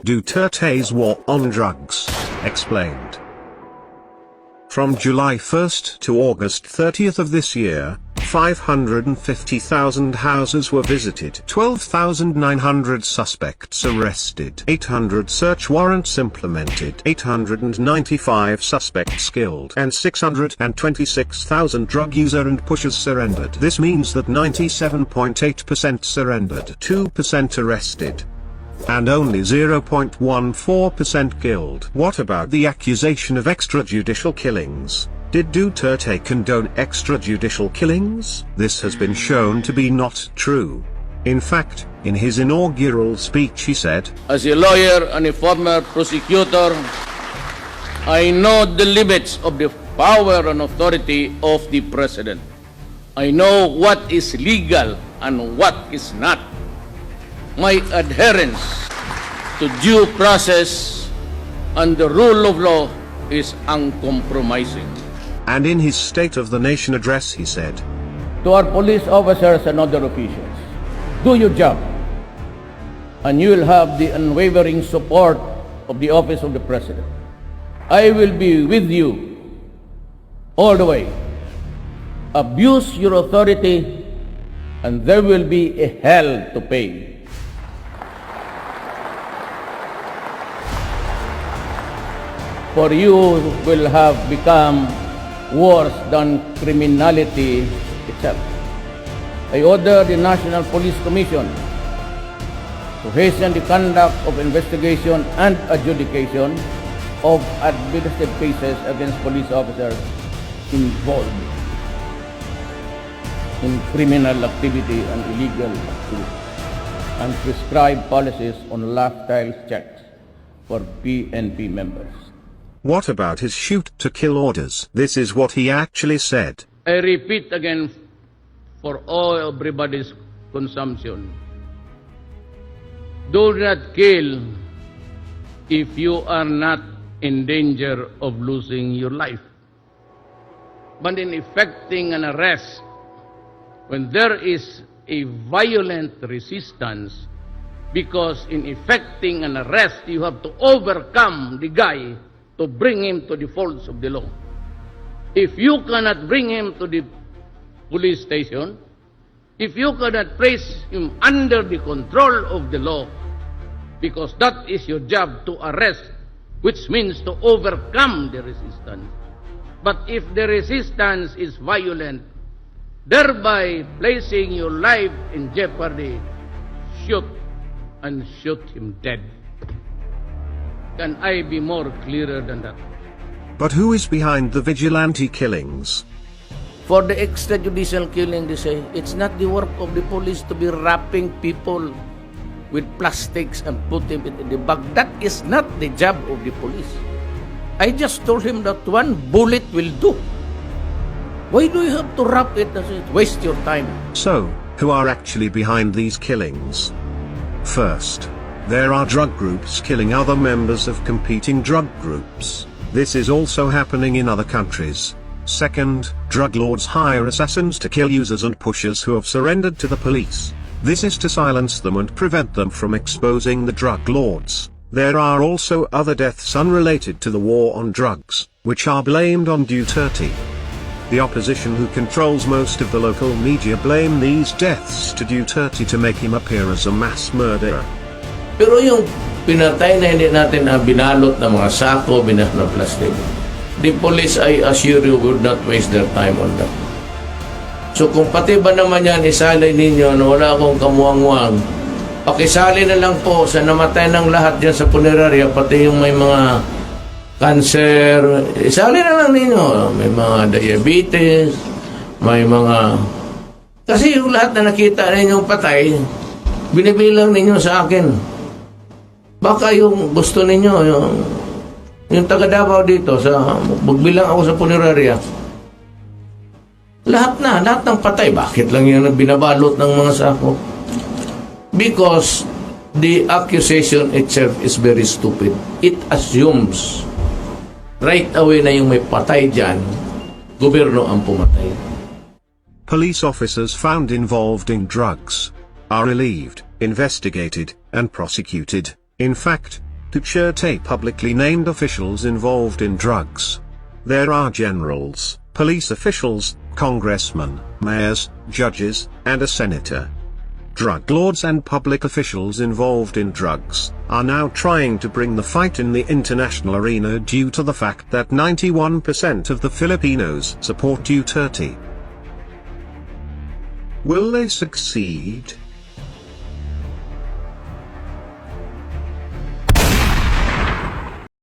Duterte's war on drugs, explained. From July 1st to August 30th of this year, 550,000 houses were visited, 12,900 suspects arrested, 800 search warrants implemented, 895 suspects killed, and 626,000 drug user and pushers surrendered. This means that 97.8% surrendered, 2% arrested, and only 0.14% killed. What about the accusation of extrajudicial killings? Did Duterte condone extrajudicial killings? This has been shown to be not true. In fact, in his inaugural speech he said, "As a lawyer and a former prosecutor, I know the limits of the power and authority of the President. I know what is legal and what is not. My adherence to due process and the rule of law is uncompromising." And in his State of the Nation address he said, To our police officers and other officials, do your job, and you will have the unwavering support of the Office of the President. I will be with you all the way. Abuse your authority, and there will be a hell to pay. For you will have become worse than criminality itself. I order the National Police Commission to hasten the conduct of investigation and adjudication of administrative cases against police officers involved in criminal activity and illegal activity, and prescribe policies on lifestyle checks for PNP members. what about his shoot-to-kill orders? This is what he actually said. I repeat again for all everybody's consumption. Do not kill if you are not in danger of losing your life. But in effecting an arrest, when there is a violent resistance, because in effecting an arrest, you have to overcome the guy to bring him to the folds of the law. If you cannot bring him to the police station, if you cannot place him under the control of the law, because that is your job, to arrest, which means to overcome the resistance. But if the resistance is violent, thereby placing your life in jeopardy, shoot and shoot him dead. Can I be more clearer than that? But who is behind the vigilante killings? For the extrajudicial killing, they say, it's not the work of the police to be wrapping people with plastics and put them in the bag. That is not the job of the police. I just told him that one bullet will do. Why do you have to wrap it? Waste your time. So, who are actually behind these killings? First, there are drug groups killing other members of competing drug groups. This is also happening in other countries. Second, drug lords hire assassins to kill users and pushers who have surrendered to the police. This is to silence them and prevent them from exposing the drug lords. There are also other deaths unrelated to the war on drugs, which are blamed on Duterte. The opposition, who controls most of the local media, blame these deaths to Duterte to make him appear as a mass murderer. Pero yung pinatay na hindi natin na binalot na mga sako, binalot na plastic, the police, I assure you, would not waste their time on that. So kung pati ba naman yan isali ninyo na wala akong kamuang-muang, pakisali na lang po sa namatay ng lahat dyan sa punerarya, pati yung may mga cancer, isali na lang ninyo. May mga diabetes, may mga... Kasi yung lahat na nakita ninyong patay, binibilang ninyo sa akin. Baka yung gusto ninyo, yung taga Davao dito, magbilang ako sa punerarya, lahat ng patay. Bakit lang yan binabalot ng mga sako? Because the accusation itself is very stupid. It assumes right away na yung may patay dyan, gobyerno ang pumatay. Police officers found involved in drugs are relieved, investigated, and prosecuted. In fact, Duterte publicly named officials involved in drugs. There are generals, police officials, congressmen, mayors, judges, and a senator. Drug lords and public officials involved in drugs are now trying to bring the fight in the international arena due to the fact that 91% of the Filipinos support Duterte. Will they succeed?